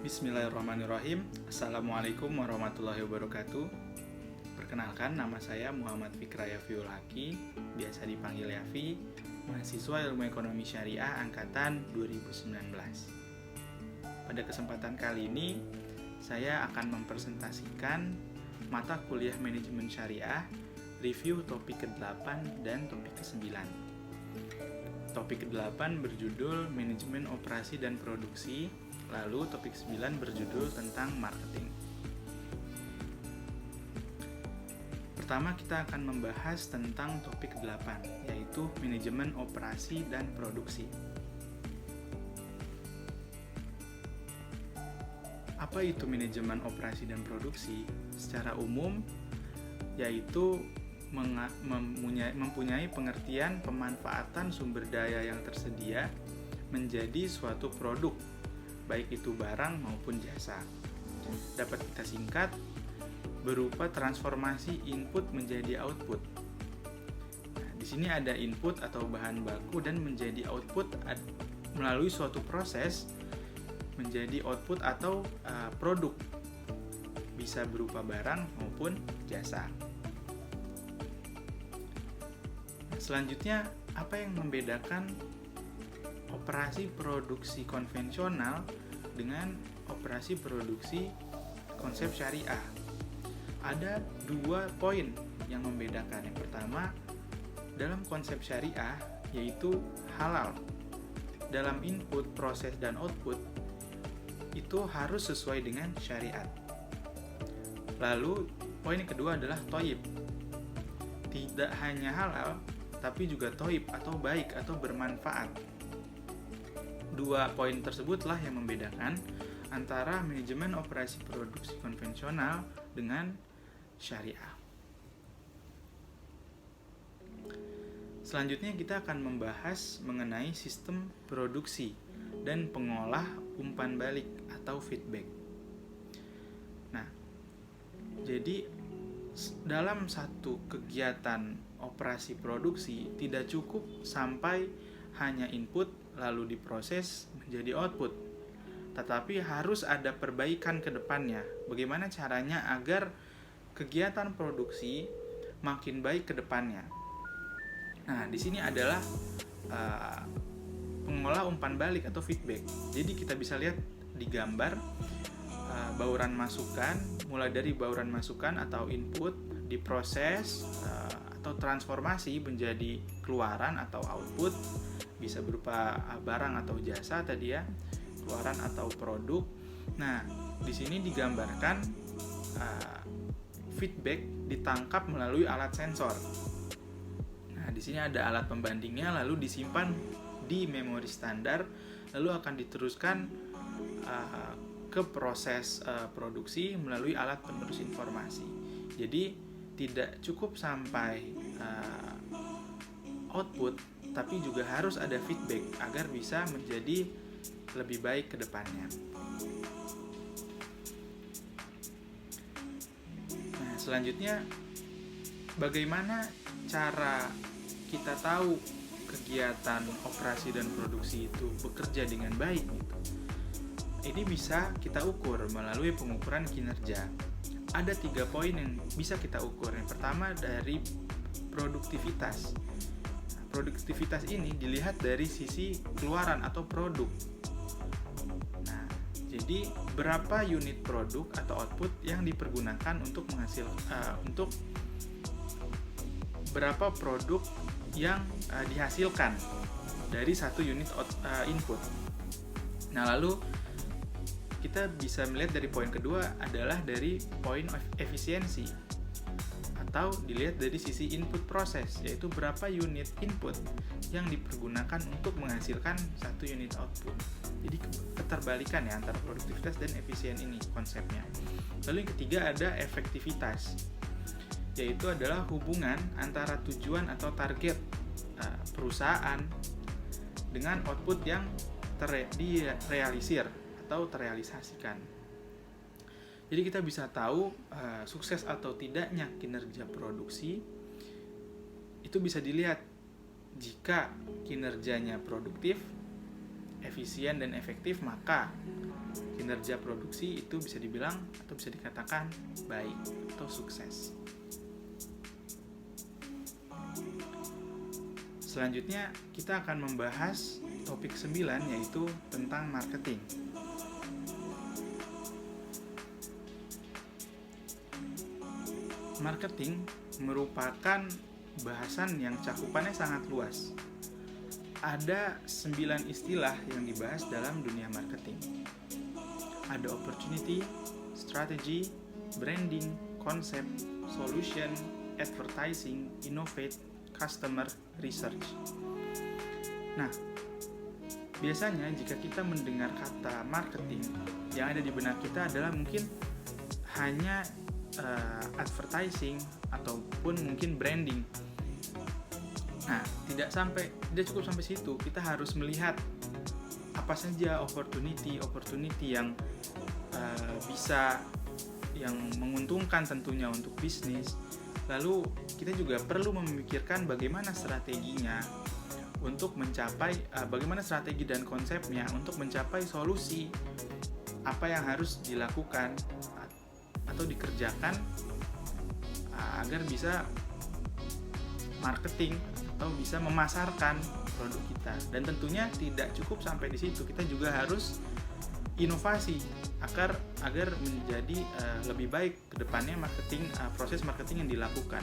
Bismillahirrahmanirrahim. Assalamualaikum warahmatullahi wabarakatuh. Perkenalkan, nama saya Muhammad Fikra Yafiul Haki, biasa dipanggil Yafi, mahasiswa Ilmu Ekonomi Syariah angkatan 2019. Pada kesempatan kali ini, saya akan mempresentasikan mata kuliah Manajemen Syariah, review topik ke-8 dan topik ke-9. Topik ke-8 berjudul Manajemen Operasi dan Produksi, lalu topik 9 berjudul tentang marketing. Pertama kita akan membahas tentang topik 8, yaitu manajemen operasi dan produksi. Apa itu manajemen operasi dan produksi? Secara umum, yaitu mempunyai pengertian pemanfaatan sumber daya yang tersedia menjadi suatu produk, baik itu barang maupun jasa. Dapat kita singkat berupa transformasi input menjadi output. Nah, di sini ada input atau bahan baku dan menjadi output melalui suatu proses menjadi output atau produk, bisa berupa barang maupun jasa. Selanjutnya, apa yang membedakan operasi produksi konvensional dengan operasi produksi konsep syariah? Ada 2 poin yang membedakan. Yang pertama, dalam konsep syariah yaitu halal. Dalam input, proses, dan output itu harus sesuai dengan syariat. Lalu, poin yang kedua adalah thayyib. Tidak hanya halal, tapi juga thayyib atau baik atau bermanfaat. 2 poin tersebutlah yang membedakan antara manajemen operasi produksi konvensional dengan syariah. Selanjutnya kita akan membahas mengenai sistem produksi dan pengolah umpan balik atau feedback. Nah, jadi dalam satu kegiatan operasi produksi tidak cukup sampai hanya input lalu diproses menjadi output, tetapi harus ada perbaikan ke depannya. Bagaimana caranya agar kegiatan produksi makin baik ke depannya? Nah, di sini adalah pengolah umpan balik atau feedback. Jadi kita bisa lihat di gambar bauran masukan, mulai dari bauran masukan atau input diproses atau transformasi menjadi keluaran atau output, bisa berupa barang atau jasa tadi ya, keluaran atau produk. Nah, di sini digambarkan feedback ditangkap melalui alat sensor. Nah, di sini ada alat pembandingnya, lalu disimpan di memori standar, lalu akan diteruskan ke proses produksi melalui alat penerus informasi. Jadi tidak cukup sampai output, tapi juga harus ada feedback agar bisa menjadi lebih baik ke depannya. Nah, selanjutnya bagaimana cara kita tahu kegiatan operasi dan produksi itu bekerja dengan baik gitu? Ini bisa kita ukur melalui pengukuran kinerja. Ada 3 poin yang bisa kita ukur. Yang pertama dari produktivitas. Produktivitas ini dilihat dari sisi keluaran atau produk. Nah, jadi berapa unit produk atau output yang dipergunakan untuk untuk berapa produk yang dihasilkan dari 1 unit input. Nah, lalu kita bisa melihat dari poin kedua adalah dari poin efisiensi, atau dilihat dari sisi input proses, yaitu berapa unit input yang dipergunakan untuk menghasilkan 1 unit output. Jadi keterbalikan ya antara produktivitas dan efisien ini konsepnya. Lalu yang ketiga ada efektivitas, yaitu adalah hubungan antara tujuan atau target perusahaan dengan output yang direalisir atau terrealisasikan. Jadi kita bisa tahu sukses atau tidaknya kinerja produksi itu bisa dilihat jika kinerjanya produktif, efisien dan efektif, maka kinerja produksi itu bisa dibilang atau bisa dikatakan baik atau sukses. Selanjutnya kita akan membahas topik 9, yaitu tentang marketing. Marketing merupakan bahasan yang cakupannya sangat luas. Ada 9 istilah yang dibahas dalam dunia marketing. Ada opportunity, strategy, branding, concept, solution, advertising, innovate, customer, research. Nah, biasanya jika kita mendengar kata marketing, yang ada di benak kita adalah mungkin hanya advertising ataupun mungkin branding. Nah, tidak cukup sampai situ. Kita harus melihat apa saja opportunity yang yang menguntungkan tentunya untuk bisnis. Lalu kita juga perlu memikirkan bagaimana strateginya untuk mencapai bagaimana strategi dan konsepnya untuk mencapai solusi apa yang harus dilakukan atau dikerjakan agar bisa marketing atau bisa memasarkan produk kita. Dan tentunya tidak cukup sampai di situ, kita juga harus inovasi agar menjadi lebih baik ke depannya proses marketing yang dilakukan.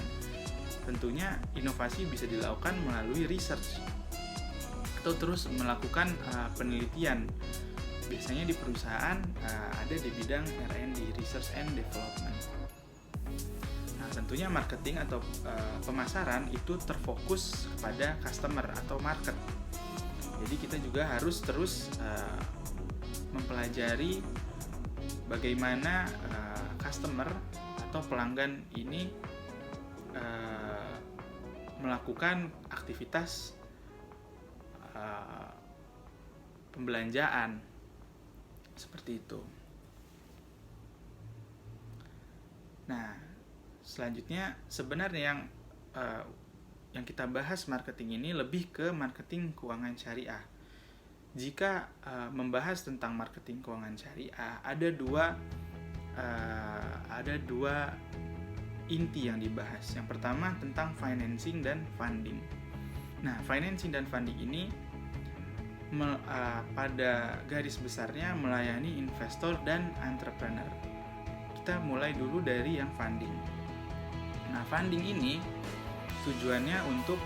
Tentunya inovasi bisa dilakukan melalui research atau terus melakukan penelitian. Biasanya di perusahaan ada di bidang R&D, Research and Development. Nah, tentunya marketing atau pemasaran itu terfokus kepada customer atau market. Jadi kita juga harus terus mempelajari bagaimana customer atau pelanggan ini melakukan aktivitas pembelanjaan seperti itu. Nah, selanjutnya sebenarnya yang kita bahas marketing ini lebih ke marketing keuangan syariah. Jika membahas tentang marketing keuangan syariah, ada dua inti yang dibahas. Yang pertama tentang financing dan funding. Nah, financing dan funding ini pada garis besarnya melayani investor dan entrepreneur. Kita mulai dulu dari yang funding. Nah, funding ini tujuannya untuk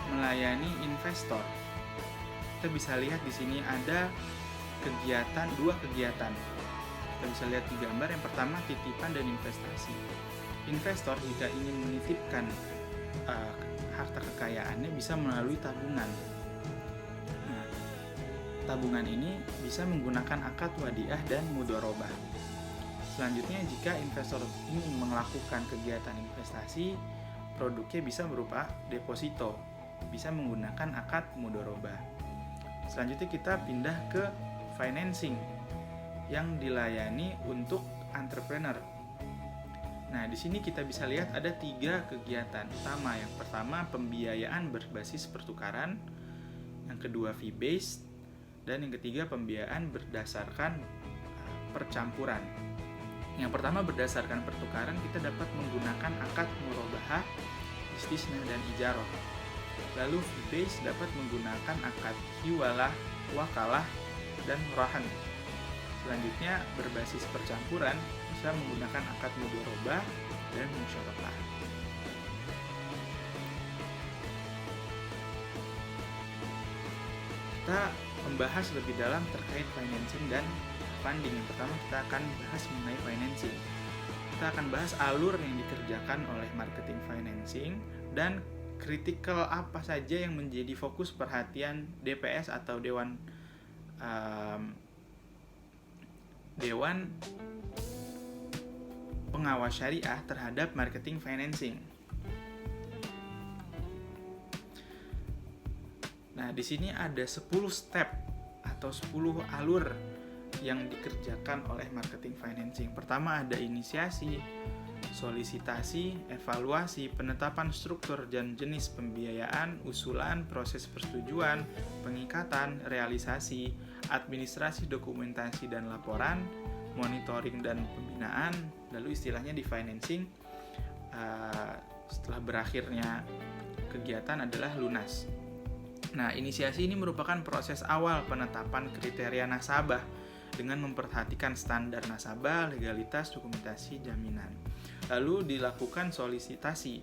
melayani investor. Kita bisa lihat di sini ada dua kegiatan. Kita bisa lihat di gambar. Yang pertama, titipan dan investasi. Investor jika ingin menitipkan harta kekayaannya bisa melalui tabungan. Nah, tabungan ini bisa menggunakan akad wadiah dan mudharabah. Selanjutnya, jika investor ingin melakukan kegiatan investasi, produknya bisa berupa deposito, bisa menggunakan akad mudharabah. Selanjutnya kita pindah ke financing yang dilayani untuk entrepreneur. Nah, di sini kita bisa lihat ada 3 kegiatan utama. Yang pertama, pembiayaan berbasis pertukaran. Yang kedua, fee based, dan yang ketiga, pembiayaan berdasarkan percampuran. Yang pertama, berdasarkan pertukaran, kita dapat menggunakan akad murabahah, istisna, dan ijarah. Lalu fee based dapat menggunakan akad hiwalah, wakalah, dan rahan. Selanjutnya, berbasis percampuran bisa menggunakan akad mudharabah dan musyarakah. Kita membahas lebih dalam terkait financing dan funding. Yang pertama, kita akan bahas mengenai financing. Kita akan bahas alur yang dikerjakan oleh marketing financing dan kritikal apa saja yang menjadi fokus perhatian DPS atau Dewan Pengawas Syariah terhadap marketing financing. Nah, di sini ada 10 step atau 10 alur yang dikerjakan oleh marketing financing. Pertama, ada inisiasi, solisitasi, evaluasi, penetapan struktur dan jenis pembiayaan, usulan, proses persetujuan, pengikatan, realisasi, administrasi, dokumentasi dan laporan, monitoring dan pembinaan, lalu istilahnya di financing. Setelah berakhirnya kegiatan adalah lunas. Nah, inisiasi ini merupakan proses awal penetapan kriteria nasabah dengan memperhatikan standar nasabah, legalitas, dokumentasi, jaminan. Lalu dilakukan solisitasi,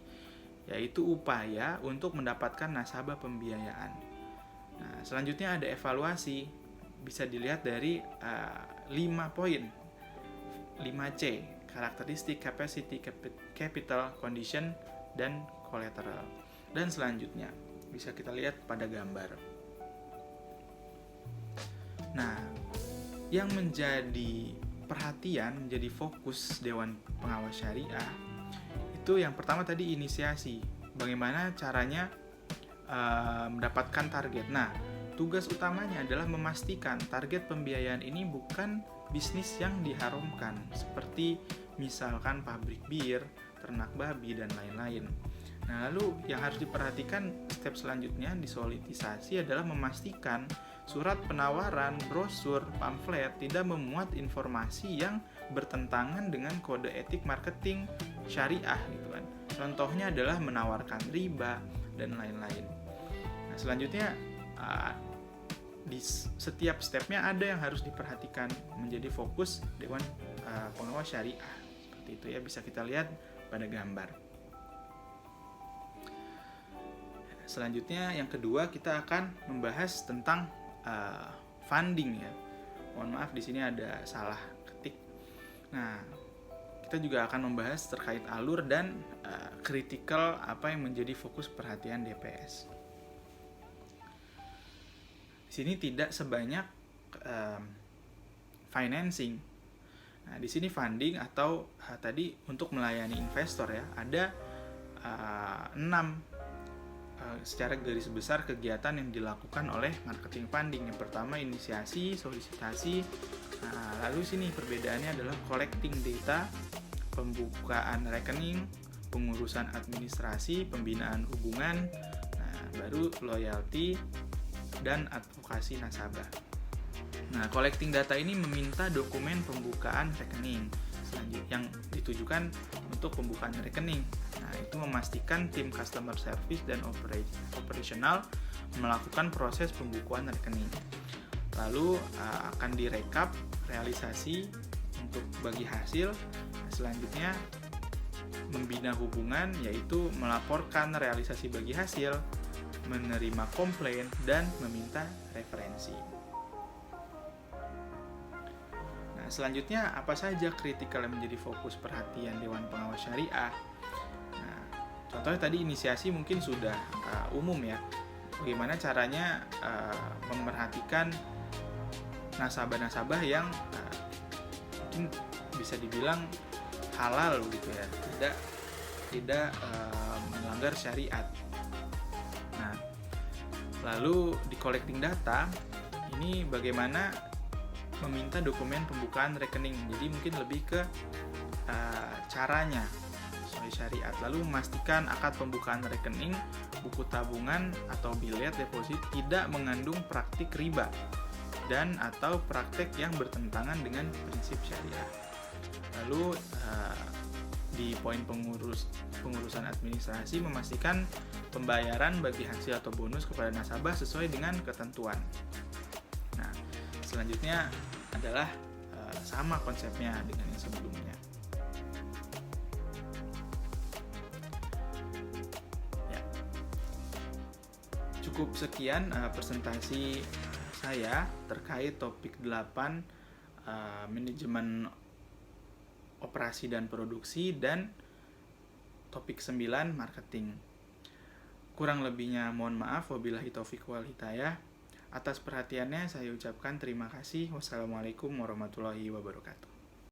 yaitu upaya untuk mendapatkan nasabah pembiayaan. Nah, selanjutnya ada evaluasi, bisa dilihat dari 5 poin, 5C, karakteristik, capacity, capital, condition, dan collateral. Dan selanjutnya bisa kita lihat pada gambar. Nah, yang menjadi perhatian, menjadi fokus Dewan Pengawas Syariah itu yang pertama tadi inisiasi. Bagaimana caranya mendapatkan target. Nah, tugas utamanya adalah memastikan target pembiayaan ini bukan bisnis yang diharamkan, seperti misalkan pabrik bir, ternak babi, dan lain-lain. Nah, lalu yang harus diperhatikan step selanjutnya di soliditisasi adalah memastikan surat penawaran, brosur, pamflet tidak memuat informasi yang bertentangan dengan kode etik marketing syariah gitu kan. Contohnya adalah menawarkan riba dan lain-lain. Nah, selanjutnya di setiap stepnya ada yang harus diperhatikan menjadi fokus Dewan Pengawas Syariah. Seperti itu ya, bisa kita lihat pada gambar. Selanjutnya yang kedua kita akan membahas tentang funding ya. Mohon maaf di sini ada salah ketik. Nah, kita juga akan membahas terkait alur dan kritikal apa yang menjadi fokus perhatian DPS. Di sini tidak sebanyak financing. Nah, di sini funding atau tadi untuk melayani investor ya, ada 6 secara garis besar kegiatan yang dilakukan oleh marketing funding. Yang pertama inisiasi, solisitasi. Nah, lalu sini perbedaannya adalah collecting data, pembukaan rekening, pengurusan administrasi, pembinaan hubungan, nah, baru loyalty dan advokasi nasabah. Nah, collecting data ini meminta dokumen pembukaan rekening yang ditujukan untuk pembukaan rekening. Nah, itu memastikan tim customer service dan operasional melakukan proses pembukuan rekening. Lalu akan direkap realisasi untuk bagi hasil. Selanjutnya membina hubungan, yaitu melaporkan realisasi bagi hasil, menerima komplain, dan meminta referensi. Nah, selanjutnya apa saja kritikal yang menjadi fokus perhatian Dewan Pengawas Syariah? Nah, contohnya tadi inisiasi mungkin sudah umum ya. Bagaimana caranya memerhatikan nasabah-nasabah yang mungkin bisa dibilang halal gitu ya, tidak melanggar syariat. Nah, lalu di collecting data ini bagaimana meminta dokumen pembukaan rekening. Jadi mungkin lebih ke caranya sesuai syariat. Lalu memastikan akad pembukaan rekening, buku tabungan atau bilet deposit tidak mengandung praktik riba dan atau praktek yang bertentangan dengan prinsip syariah. Lalu di poin pengurusan administrasi memastikan pembayaran bagi hasil atau bonus kepada nasabah sesuai dengan ketentuan. Nah, selanjutnya adalah sama konsepnya dengan yang sebelumnya. Ya. Cukup sekian presentasi saya terkait topik 8 manajemen operasi dan produksi, dan topik 9 marketing. Kurang lebihnya mohon maaf, wabillahi taufiq wal hidayah. Atas perhatiannya saya ucapkan terima kasih. Wassalamualaikum warahmatullahi wabarakatuh.